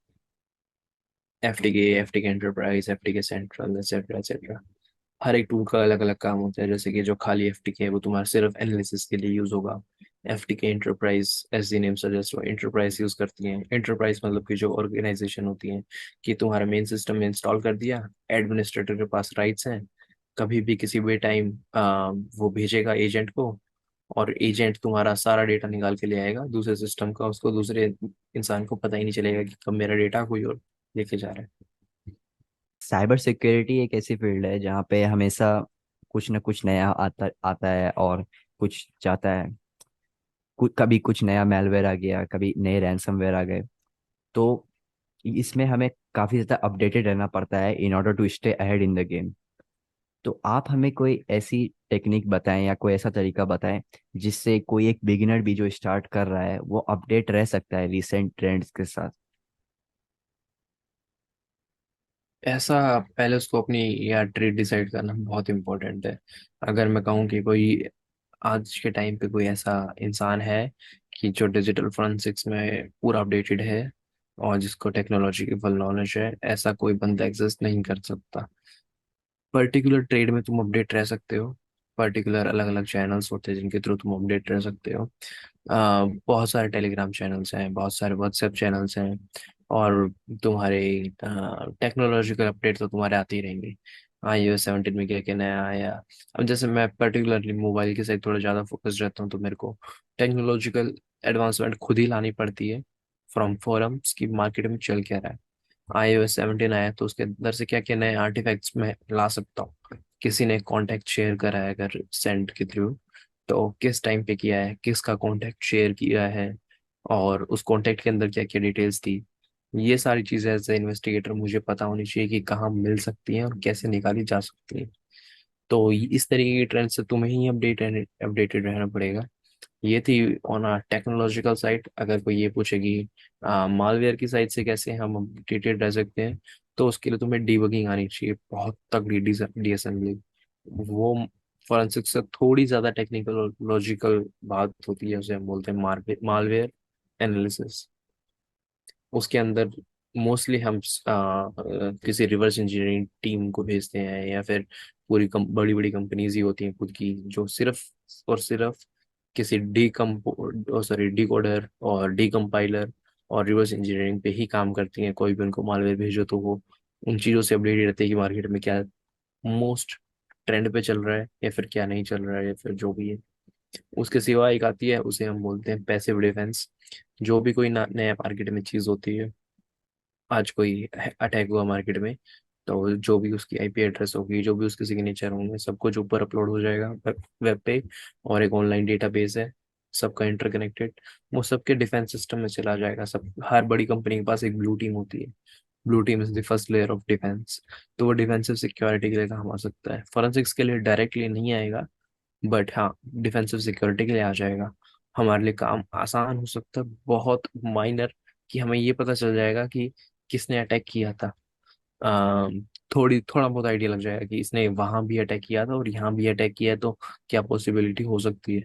Speaker 1: FTK enterprise, FTK central, etcetera etcetera. हर एक टूल का अलग अलग काम होता है। जैसे कि जो खाली FTK है वो तुम्हारा सिर्फ एनालिसिस के लिए यूज होगा। FTK enterprise, as the name suggest, वो एंटरप्राइज यूज करती है। एंटरप्राइज मतलब कि जो ऑर्गेनाइजेशन होती है, कि तुम्हारा मेन सिस्टम में इंस्टॉल कर दिया, एडमिनिस्ट्रेटर के पास राइट्स हैं, कभी भी किसी भी टाइम वो भेजेगा एजेंट को, और एजेंट तुम्हारा सारा डेटा निकाल के ले आएगा दूसरे सिस्टम का। उसको दूसरे इंसान को पता ही नहीं चलेगा कि कब मेरा डेटा कोई और लेके जा रहा है।
Speaker 2: साइबर सिक्योरिटी एक ऐसी फील्ड है जहाँ पे हमेशा कुछ ना कुछ नया आता आता है और कुछ जाता है। कभी कुछ नया मेलवेयर आ गया, कभी नए रैंसमवेयर आ गए। तो इसमें हमें काफ़ी ज़्यादा अपडेटेड रहना पड़ता है in order to stay ahead in the game. तो आप हमें कोई ऐसी टेक्निक बताएं या कोई ऐसा तरीका बताएं जिससे कोई एक बिगिनर भी जो स्टार्ट कर रहा है वो अपडेट रह सकता है रिसेंट ट्रेंड्स के साथ।
Speaker 1: ऐसा पहले उसको अपनी या ट्रेड डिसाइड करना बहुत इंपॉर्टेंट है। अगर मैं कहूँ कि कोई आज के टाइम पे कोई ऐसा इंसान है कि जो डिजिटल फोरेंसिक्स में पूरा अपडेटेड है, और जिसको टेक्नोलॉजी की फुल नॉलेज है, ऐसा कोई बंदा एग्जिस्ट नहीं कर सकता। पर्टिकुलर ट्रेड में तुम अपडेट रह सकते हो, पर्टिकुलर अलग अलग चैनल्स होते हैं जिनके थ्रू तुम अपडेट रह सकते हो। बहुत सारे टेलीग्राम चैनल्स हैं, बहुत सारे व्हाट्सएप चैनल्स हैं, और तुम्हारे टेक्नोलॉजिकल अपडेट तो तुम्हारे आते ही रहेंगे। iOS 17 में क्या क्या नया आया। अब जैसे मैं पर्टिकुलरली मोबाइल के साथ थोड़ा ज़्यादा फोकस रहता हूँ, तो मेरे को टेक्नोलॉजिकल एडवांसमेंट खुद ही लानी पड़ती है फ्रॉम फोरम्स की मार्केट में चल क्या रहा है। iOS 17 आया तो उसके अंदर से क्या क्या नए आर्टिफैक्ट्स मैं ला सकता हूँ। किसी ने कॉन्टैक्ट शेयर करा है अगर सेंड के थ्रू, तो किस टाइम पे किया है, किसका कॉन्टैक्ट शेयर किया है, और उस कॉन्टैक्ट के अंदर क्या क्या डिटेल्स थी। ये सारी चीज़ें एज ए इन्वेस्टिगेटर मुझे पता होनी चाहिए कि कहाँ मिल सकती हैं और कैसे निकाली जा सकती हैं। तो इस तरीके की ट्रेंड से तुम्हें ही अपडेटेड रहना पड़ेगा। ये थी ऑन आ टेक्नोलॉजिकल साइड। अगर कोई ये पूछेगी मालवेयर की साइड से कैसे हम अपडेटेड रह सकते हैं, तो उसके लिए तुम्हें डीबगिंग आनी चाहिए, बहुत तगड़ी डीएसएमबी। वो फॉरेंसिक से थोड़ी ज्यादा टेक्निकल और लॉजिकल बात होती है, उसे हम बोलते हैं मालवेयर एनालिसिस। उसके अंदर मोस्टली हम किसी रिवर्स इंजीनियरिंग टीम को भेजते हैं, या फिर पूरी बड़ी बड़ी कंपनीज ही होती हैं खुद की, जो सिर्फ और सिर्फ किसी डिकोडर और डीकम्पाइलर और रिवर्स इंजीनियरिंग पे ही काम करती हैं। कोई भी उनको मालवेयर भेजो तो वो उन चीज़ों से अपडेटेड रहते हैं कि मार्केट में क्या मोस्ट ट्रेंड पे चल रहा है, या फिर क्या नहीं चल रहा है, या फिर जो भी है। उसके सिवा एक आती है, उसे हम बोलते हैं पैसिव डिफेंस। जो भी कोई नया मार्केट में चीज़ होती है, आज कोई अटैक हुआ मार्केट में, तो जो भी उसकी आईपी एड्रेस होगी, जो भी उसके सिग्नेचर होंगे, सब कुछ ऊपर अपलोड हो जाएगा वेब पे। और एक ऑनलाइन डेटाबेस है, सबका इंटरकनेक्टेड, वो सबके डिफेंस सिस्टम में चला जाएगा। सब हर बड़ी कंपनी के पास एक ब्लू टीम होती है। Blue team is the first layer of defence. तो वो डिफेंसिव सिक्योरिटी के लिए काम आ सकता है, फॉरेंसिक्स के लिए डायरेक्टली नहीं आएगा, बट हाँ डिफेंसिव सिक्योरिटी के लिए आ जाएगा। हमारे लिए काम आसान हो सकता है, बहुत माइनर, कि हमें ये पता चल जाएगा कि किसने अटैक किया था। थोड़ा बहुत आइडिया लग जाएगा कि इसने वहां भी अटैक किया था और यहाँ भी अटैक किया है, तो क्या पॉसिबिलिटी हो सकती है।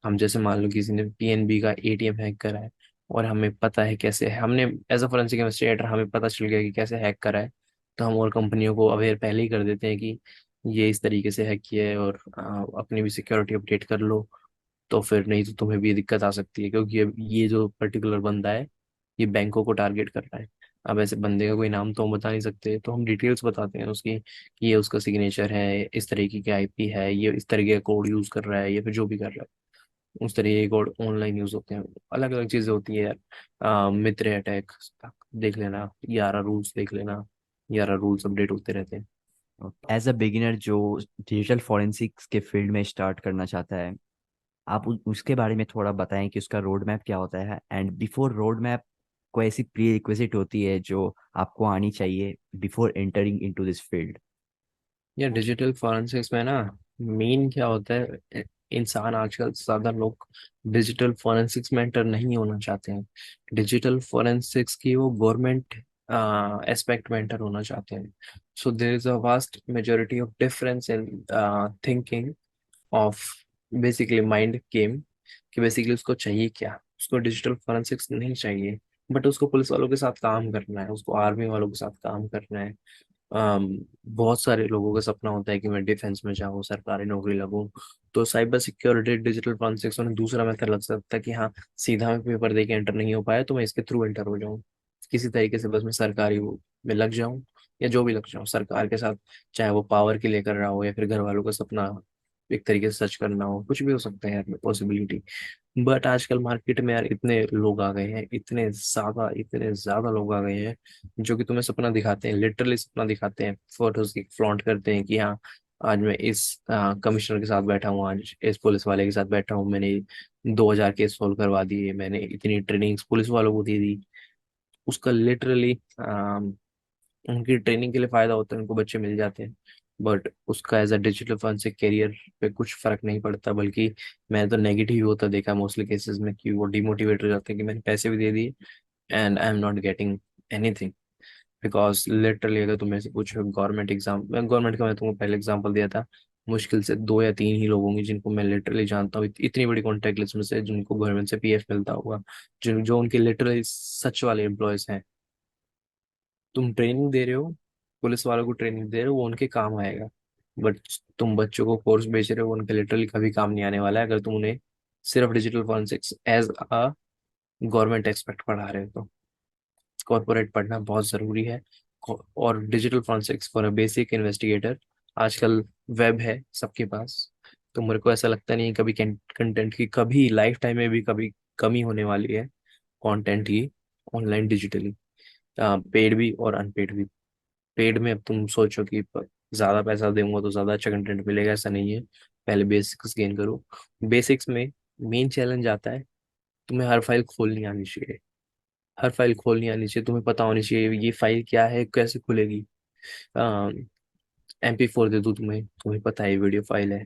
Speaker 1: हम जैसे मान लो किसी ने पीएनबी का एटीएम हैक करा है, और हमें पता है कैसे है, हमने एज अ फोरेंसिक इन्वेस्टिगेटर हमें पता चल गया कि कैसे हैक करा है, तो हम और कंपनियों को अवेयर पहले ही कर देते हैं कि ये इस तरीके से हैक किया है, और अपनी भी सिक्योरिटी अपडेट कर लो। तो फिर नहीं तो तुम्हें भी दिक्कत आ सकती है, क्योंकि ये जो पर्टिकुलर बंदा है, ये बैंकों को टारगेट कर रहा है। अब ऐसे बंदे का कोई नाम तो हम बता नहीं सकते, तो हम डिटेल्स बताते हैं उसकी, कि ये उसका सिग्नेचर है, इस तरीके की आईपी है, ये इस तरीके का कोड यूज कर रहा है, या फिर जो भी कर रहा है उस तरीके के कोड ऑनलाइन यूज होते हैं। अलग अलग चीजें होती है यार। मित्र अटैक देख लेना, 11 रूल्स देख लेना, 11 रूल्स अपडेट होते रहते हैं।
Speaker 2: एज अ बिगिनर जो डिजिटल फॉरेंसिक्स के फील्ड में स्टार्ट करना चाहता है, आप उसके बारे में थोड़ा बताएं कि उसका रोड मैप क्या होता है, एंड बिफोर रोड मैप कोई ऐसी प्री रिक्विजिट होती है जो आपको आनी चाहिए before entering into this field.
Speaker 1: या डिजिटल फॉरेंसिक्स में ना, मेन क्या होता है, इंसान आजकल ज्यादा लोग डिजिटल फॉरेंसिक्स में एंटर नहीं होना चाहते हैं। डिजिटल फॉरेंसिक्स की वो गवर्नमेंट एस्पेक्ट में एंटर होना चाहते हैं। So there is a vast majority of difference in thinking of basically mind game, कि बेसिकली उसको चाहिए क्या। उसको डिजिटल फॉरेंसिक्स नहीं चाहिए, बट उसको पुलिस वालों के साथ काम करना है, उसको आर्मी वालों के साथ काम करना है। बहुत सारे लोगों का सपना होता है कि मैं डिफेंस में जाऊं, सरकारी नौकरी लगूं। तो साइबर सिक्योरिटी डिजिटल फॉरेंसिक्स में दूसरा मेथड लग सकता है कि हाँ, सीधा मैं पेपर दे के एंटर नहीं हो पाया, तो मैं इसके थ्रू एंटर हो जाऊं किसी तरीके से, बस मैं सरकारी में लग जाऊं, या जो भी लग जाऊं सरकार के साथ। चाहे वो पावर के लिए कर रहा हो, या फिर घर वालों का सपना एक तरीके से सच करना हो, कुछ भी हो सकता है यार पॉसिबिलिटी। बट आजकल मार्केट में यार इतने लोग आ गए हैं, इतने ज्यादा लोग आ गए हैं, जो कि तुम्हें सपना दिखाते हैं, लिटरली सपना दिखाते हैं, फोटोज की फ्लॉन्ट करते हैं कि हाँ, आज मैं इस कमिश्नर के साथ बैठा हूँ, आज इस पुलिस वाले के साथ बैठा हूँ, मैंने 2,000 केस सॉल्व करवा दिए, मैंने इतनी ट्रेनिंग पुलिस वालों को दे दी। उसका लिटरली उनकी ट्रेनिंग के लिए फायदा होता है, उनको बच्चे मिल जाते हैं, बट उसका as a digital forensic career पे कुछ फर्क नहीं पड़ता। बल्कि मैंने तो नेगेटिव होता देखा मोस्टली केसेस में, कि वो डिमोटिवेट हो जाते हैं कि मैंने पैसे भी दे दिए and I am not getting anything. Because literally अगर तुम ऐसे पूछो गवर्नमेंट एग्जाम, गवर्नमेंट का मैं तुमको पहले एग्जांपल दिया था, मुश्किल से 2 या 3 ही लोग होंगे जिनको मैं लिटरली जानता हूँ इतनी बड़ी कॉन्टैक्ट लिस्ट में से, जिनको गवर्नमेंट से पीएफ मिलता होगा, जो जो उनके लिटरली सच वाले एम्प्लॉयज हैं। तुम ट्रेनिंग दे रहे हो, पुलिस वालों को ट्रेनिंग दे रहे हो, वो उनके काम आएगा। बट तुम बच्चों को कोर्स बेच रहे हो, उनके लिटरली कभी काम नहीं आने वाला है अगर तुम उन्हें सिर्फ digital forensics as a government expect पढ़ा रहे हो तो। कॉर्पोरेट पढ़ना बहुत ज़रूरी है। और digital forensics for a basic investigator, आजकल वेब है सबके पास। तो मेरे को ऐसा लगता नहीं है कभी कंटेंट की कभी लाइफ टाइम में भी कभी कमी होने वाली है कंटेंट की, ऑनलाइन डिजिटली, पेड भी और अनपेड भी। पेड में अब तुम सोचो कि ज़्यादा पैसा दूंगा तो ज़्यादा अच्छा कंटेंट मिलेगा, ऐसा नहीं है। पहले बेसिक्स गेन करो। बेसिक्स में मेन चैलेंज आता है, तुम्हें हर फाइल खोलनी आनी चाहिए। हर फाइल खोलनी आनी चाहिए, तुम्हें पता होनी चाहिए ये फाइल क्या है, कैसे खुलेगी। MP4 दे दूँ तुम्हें, तुम्हें पता है ये वीडियो फाइल है।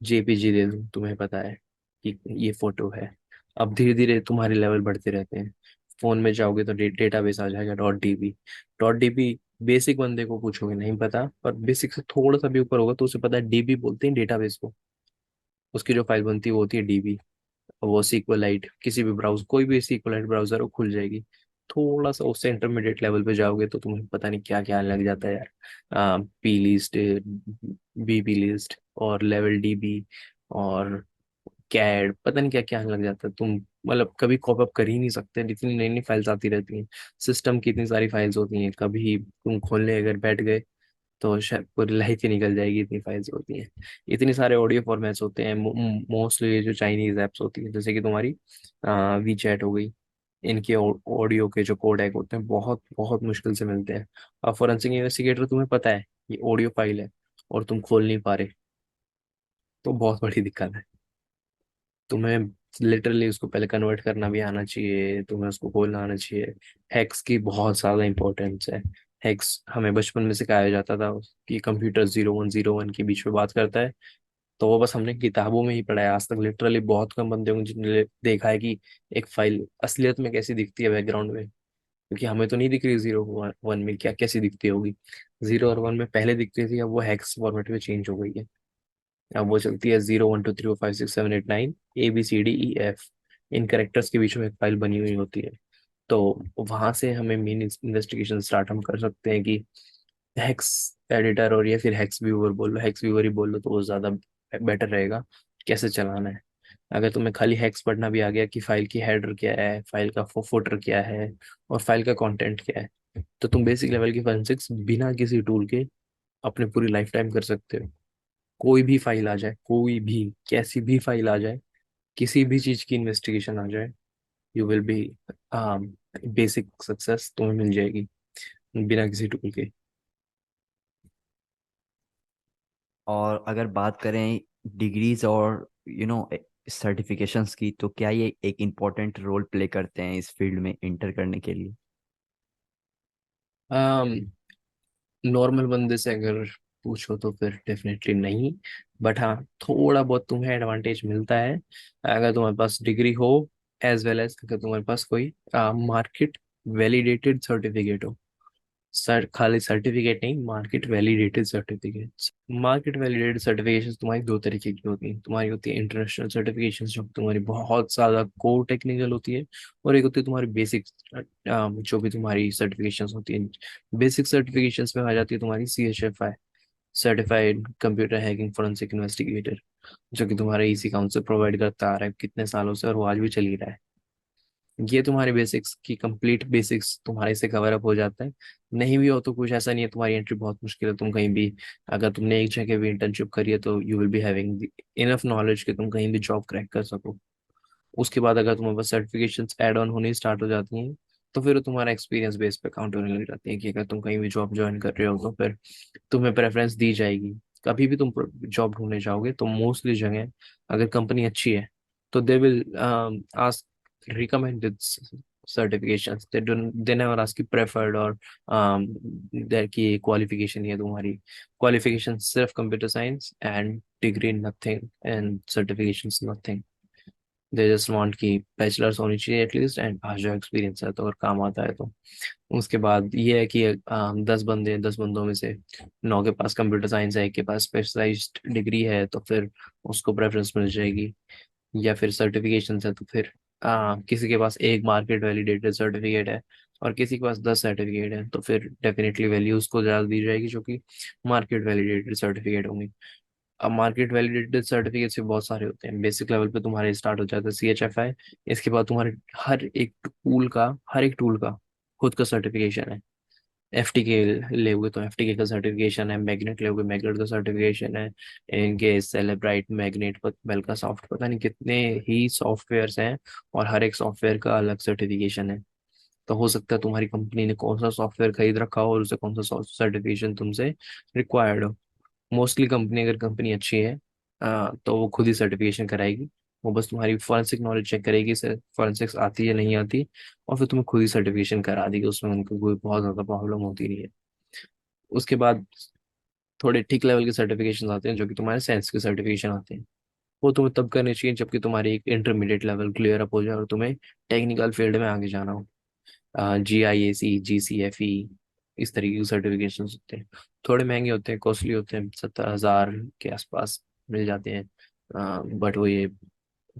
Speaker 1: JPG दे दूँ, तुम्हें पता है कि ये फोटो है। अब धीरे धीरे तुम्हारे लेवल बढ़ते रहते हैं। फोन में जाओगे तो डेटाबेस आ जाएगा .db। .db बेसिक बंदे को पूछोगे नहीं पता, पर बेसिक से थोड़ा सा भी ऊपर होगा तो उसे पता है। DB बोलते हैं डेटाबेस को। उसकी जो फाइल बनती है वो होती है DB। वो सीक्वलाइट, किसी भी ब्राउज़र, कोई भी सीक्वलाइट ब्राउजर हो खुल जाएगी। थोड़ा सा उससे इंटरमीडिएट लेवल पे जाओगे तो तुम्हें पता नहीं क्या क्या लग जाता है यार। P लिस्ट, BP लिस्ट, और लेवल DB, और कैड, पता नहीं क्या क्या लग जाता है। तुम मतलब कभी कॉप अप कर ही नहीं सकते, इतनी नई नई फाइल्स आती रहती हैं। सिस्टम की इतनी सारी फाइल्स होती हैं, कभी तुम खोलने अगर बैठ गए तो शायद पूरी लाइफ ही निकल जाएगी, इतनी फाइल्स होती हैं। इतने सारे ऑडियो फॉर्मेट्स होते हैं। मोस्टली जो चाइनीज एप्स होती हैं, जैसे कि तुम्हारी वी चैट हो गई, इनके ऑडियो के जो कोडेक होते हैं बहुत बहुत मुश्किल से मिलते हैं। और फोरेंसिक इन्वेस्टिगेटर, तुम्हें पता है ये ऑडियो फाइल है और तुम खोल नहीं पा रहे, तो बहुत बड़ी दिक्कत है। तुम्हें लिटरली उसको पहले कन्वर्ट करना भी आना चाहिए, तुम्हें उसको खोलना आना चाहिए। हैक्स की बहुत ज़्यादा इंपॉर्टेंस है। हैक्स हमें बचपन में सिखाया जाता था कि कंप्यूटर 0101 के बीच में बात करता है। तो वो बस हमने किताबों में ही पढ़ा है। आज तक लिटरली बहुत कम बंदे होंगे जिन्होंने देखा है कि एक फाइल असलियत में कैसी दिखती है बैकग्राउंड में। क्योंकि हमें तो नहीं दिख रही 01 में क्या कैसी दिखती होगी। 0 और 1 में पहले दिखती थी, अब वो हैक्स फॉर्मेट में चेंज हो गई है। अब वो चलती है 0 1 2 3 4 5 6 7 8 9 ABCDEF। इन कैरेक्टर्स के बीच में एक फाइल बनी हुई होती है। तो वहां से हमें मेन इन्वेस्टिगेशन स्टार्ट हम कर सकते हैं कि हेक्स एडिटर, और या फिर हेक्स व्यूअर बोल लो, हेक्स व्यूअर ही बोल लो तो वो ज्यादा बेटर रहेगा। कैसे चलाना है, अगर तुम्हें खाली हेक्स पढ़ना भी आ गया कि फाइल की हेडर क्या है, फाइल का फुटर क्या है, और फाइल का कंटेंट क्या है, तो तुम बेसिक लेवल की फोरेंसिक्स बिना किसी टूल के अपने पूरी लाइफ टाइम कर सकते हो। कोई भी फाइल आ जाए, कोई भी कैसी भी फाइल आ जाए, किसी भी चीज की इन्वेस्टिगेशन आ जाए, you will be basic success तुम्हें मिल जाएगी बिना किसी टूल के।
Speaker 2: और अगर बात करें डिग्रीज और सर्टिफिकेशंस की, तो क्या ये एक इम्पोर्टेंट रोल प्ले करते हैं इस फील्ड में इंटर करने के लिए?
Speaker 1: नॉर्मल बंदे से अगर पूछो तो फिर डेफिनेटली नहीं। बट हाँ, थोड़ा बहुत तुम्हें एडवांटेज मिलता है अगर तुम्हारे पास डिग्री हो, एज वेल एज अगर तुम्हारे पास कोई मार्केट वैलिडेटेड सर्टिफिकेट हो। सर खाली सर्टिफिकेट नहीं, market validated certificate. Market validated certification तुम्हारी दो तरीके की होती हैं। तुम्हारी होती है इंटरनेशनल सर्टिफिकेशन, जो तुम्हारी बहुत ज्यादा कोर टेक्निकल होती है। और एक होती है तुम्हारी बेसिक, जो भी तुम्हारी सर्टिफिकेशन होती है। बेसिक सर्टिफिकेशन में आ जाती है तुम्हारी CHFI, certified computer hacking forensic investigator, जो कि तुम्हारा इसी काउंसिल प्रोवाइड करता आ रहा है कितने सालों से, और वो आज भी चल ही रहा है। ये तुम्हारे बेसिक्स की कंप्लीट बेसिक्स तुम्हारे से कवर अप हो जाता है। नहीं भी हो तो कुछ ऐसा नहीं है, तुम्हारी एंट्री बहुत मुश्किल है। तुम कहीं भी, अगर तुमने एक जगह भी इंटर्नशिप करी है तो you will be having enough knowledge कि तुम कहीं भी जॉब क्रैक कर सको। उसके बाद अगर तुम्हारे पास सर्टिफिकेशंस ऐड ऑन होनी स्टार्ट हो जाती हैं, तो फिर वो तुम्हारा एक्सपीरियंस बेस पे काउंट होने लग जाती है कि अगर तुम कहीं भी जॉब ज्वाइन कर रहे हो तो फिर तुम्हें प्रेफरेंस दी जाएगी। कभी भी तुम जॉब ढूंढने जाओगे तो मोस्टली जगह, अगर कंपनी अच्छी है तो they will ask recommended certifications. They never ask you preferred or their की क्वालिफिकेशन है तुम्हारी। क्वालिफिकेशन सिर्फ computer science and degree nothing, and certifications nothing. They just want की बैचलर्स होनी चाहिए एटलीस्ट, एंड आज जो एक्सपीरियंस है तो अगर काम आता है तो। उसके बाद ये है कि 10 बंदे हैं, 10 बंदों में से 9 के पास कंप्यूटर साइंस है, एक के पास स्पेशलाइज्ड डिग्री है, तो फिर उसको प्रेफरेंस मिल जाएगी। या फिर सर्टिफिकेशन है तो फिर किसी के पास एक मार्केट वैलिडेटेड सर्टिफिकेट है और किसी के पास 10 सर्टिफिकेट है, तो फिर डेफिनेटली वैल्यू उसको ज़्यादा दी जाएगी, जो कि मार्केट वैलिडेटेड सर्टिफिकेट होंगे। अब मार्केट वैलिडेटेड सर्टिफिकेट्स भी बहुत सारे होते हैं। बेसिक लेवल पे तुम्हारे स्टार्ट हो जाता है CHFI। इसके बाद तुम्हारे हर एक टूल का खुद का सर्टिफिकेशन है। FTK लोगे तो FTK का सर्टिफिकेशन है, मैग्नेट लोगे मैग्नेट का सर्टिफिकेशन है, इनके सेलेब्राइट, मैग्नेट, बेल का सॉफ्ट, पता नहीं कितने ही सॉफ्टवेयर्स हैं, और हर एक सॉफ्टवेयर का अलग सर्टिफिकेशन है। तो हो सकता है तुम्हारी कंपनी ने कौन सा सॉफ्टवेयर खरीद रखा हो और उसे कौन सा सर्टिफिकेशन तुमसे रिक्वायर्ड हो। मोस्टली कंपनी, अगर कंपनी अच्छी है तो वो खुद ही सर्टिफिकेशन कराएगी। वो बस तुम्हारी फॉरेंसिक नॉलेज चेक करेगी, से फॉरेंसिक्स आती है नहीं आती, और फिर तुम्हें खुद ही सर्टिफिकेशन करा देगी। उसमें उनको कोई बहुत ज़्यादा प्रॉब्लम होती नहीं है। उसके बाद थोड़े ठीक लेवल के सर्टिफिकेशन आते हैं, जो कि तुम्हारे साइंस के सर्टिफिकेशन आते हैं। वो तुम्हें तब करने चाहिए जबकि तुम्हारी एक इंटरमीडिएट लेवल क्लियर अप हो जाए और तुम्हें टेक्निकल फील्ड में आगे जाना हो। GIAC, GCFE, इस तरीके के सर्टिफिकेशन होते हैं। थोड़े महंगे होते हैं, कॉस्टली होते हैं, 70,000 के आसपास मिल जाते हैं। बट वो ये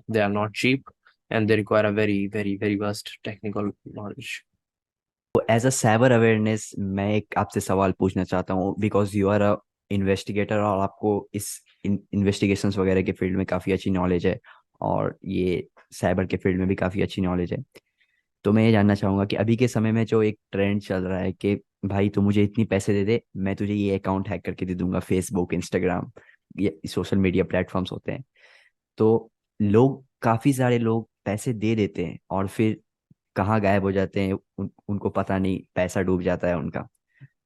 Speaker 1: they are not cheap, and they require a very very very vast technical knowledge.
Speaker 2: तो एज अ साइबर अवेयरनेस मैं एक आपसे सवाल पूछना चाहता हूँ, because you are a investigator और आपको इस इन्वेस्टिगेशंस वगैरह के फील्ड में काफ़ी अच्छी नॉलेज है, और ये साइबर के फील्ड में भी काफ़ी अच्छी नॉलेज है। तो मैं ये जानना चाहूंगा कि अभी के समय में जो एक ट्रेंड चल रहा है कि भाई तू मुझे इतनी पैसे दे दे, मैं तुझे ये अकाउंट हैक करके दे दूंगा, फेसबुक, इंस्टाग्राम, ये सोशल मीडिया प्लेटफॉर्म्स होते हैं। तो काफी सारे लोग पैसे दे देते हैं और फिर कहाँ गायब हो जाते हैं, उनको पता नहीं, पैसा डूब जाता है उनका।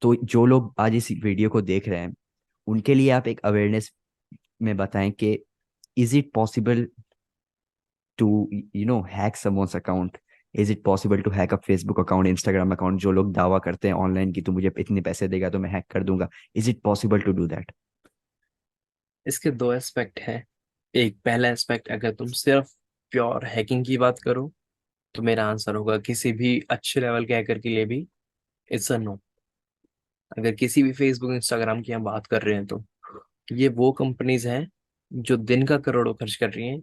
Speaker 2: तो जो लोग आज इस वीडियो को देख रहे हैं, उनके लिए आप एक अवेयरनेस में बताएं कि is it possible to hack someone's account, is it possible to hack a Facebook account, Instagram account, जो लोग दावा करते हैं ऑनलाइन कि तू मुझे इतने पैसे देगा तो मैं हैक कर दूंगा, is it possible to do that?
Speaker 1: इसके दो एस्पेक्ट हैं। एक, पहला एस्पेक्ट, अगर तुम सिर्फ प्योर हैकिंग की बात करो तो मेरा आंसर होगा किसी भी अच्छे लेवल के हैकर के लिए भी इट्स अ नो। अगर किसी भी फेसबुक, इंस्टाग्राम की हम बात कर रहे हैं तो ये वो कंपनीज हैं जो दिन का करोड़ों खर्च कर रही हैं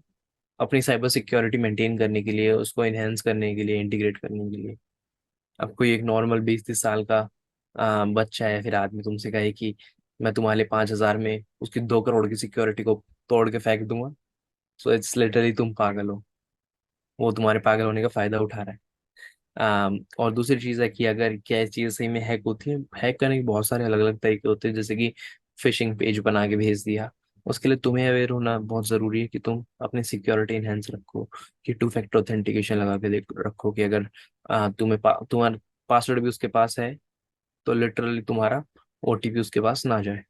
Speaker 1: अपनी साइबर सिक्योरिटी मेंटेन करने के लिए, उसको इनहेंस करने के लिए, इंटीग्रेट करने के लिए। अब कोई एक नॉर्मल 20-30 साल का बच्चा है, फिर आदमी तुमसे कहे कि मैं तुम्हारे 5,000 में उसकी 2 करोड़ की सिक्योरिटी को तोड़ के फेंक दूंगा, सो इट्स लिटरली तुम पागल हो। वो तुम्हारे पागल होने का फायदा उठा रहा है। और दूसरी चीज़ है कि अगर क्या चीज़ सही में हैक होती है, हैक करने के बहुत सारे अलग अलग तरीके होते हैं, जैसे कि फिशिंग पेज बना के भेज दिया। उसके लिए तुम्हें अवेयर होना बहुत ज़रूरी है कि तुम अपनी सिक्योरिटी इनहेंस रखो, कि 2 फैक्टर ऑथेंटिकेशन लगा के देख रखो, कि अगर तुम्हारा पासवर्ड भी उसके पास है तो लिटरली तुम्हारा OTP उसके पास ना जाए।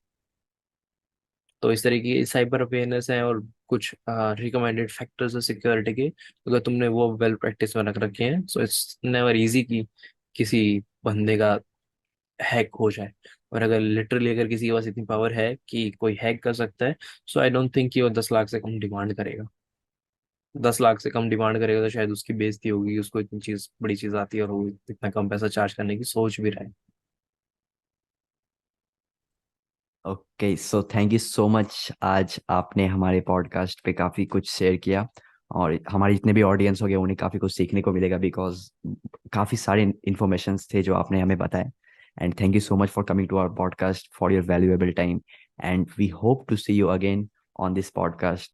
Speaker 1: तो इस तरीके की साइबर अवेयरनेस है, और कुछ रिकमेंडेड फैक्टर्स है सिक्योरिटी के। अगर तुमने वो वेल प्रैक्टिस में रख रखे हैं, सो इट्स नेवर इजी कि किसी बंदे का हैक हो जाए। और अगर लिटरली अगर किसी के पास इतनी पावर है कि कोई हैक कर सकता है, सो आई डोंट थिंक कि वो 10 लाख से कम डिमांड करेगा। 10 लाख से कम डिमांड करेगा तो शायद उसकी बेइज्जती होगी, उसको इतनी चीज, बड़ी चीज आती है और वो इतना कम पैसा चार्ज करने की सोच भी रहा है।
Speaker 2: Okay, so thank you so much. आज आपने हमारे पॉडकास्ट पे काफ़ी कुछ शेयर किया, और हमारे जितने भी ऑडियंस हो गए उन्हें काफ़ी कुछ सीखने को मिलेगा, बिकॉज काफ़ी सारे इन्फॉर्मेशन थे जो आपने हमें बताए। And thank you so much for coming to our podcast, for your valuable time, and we hope to see you again on this podcast.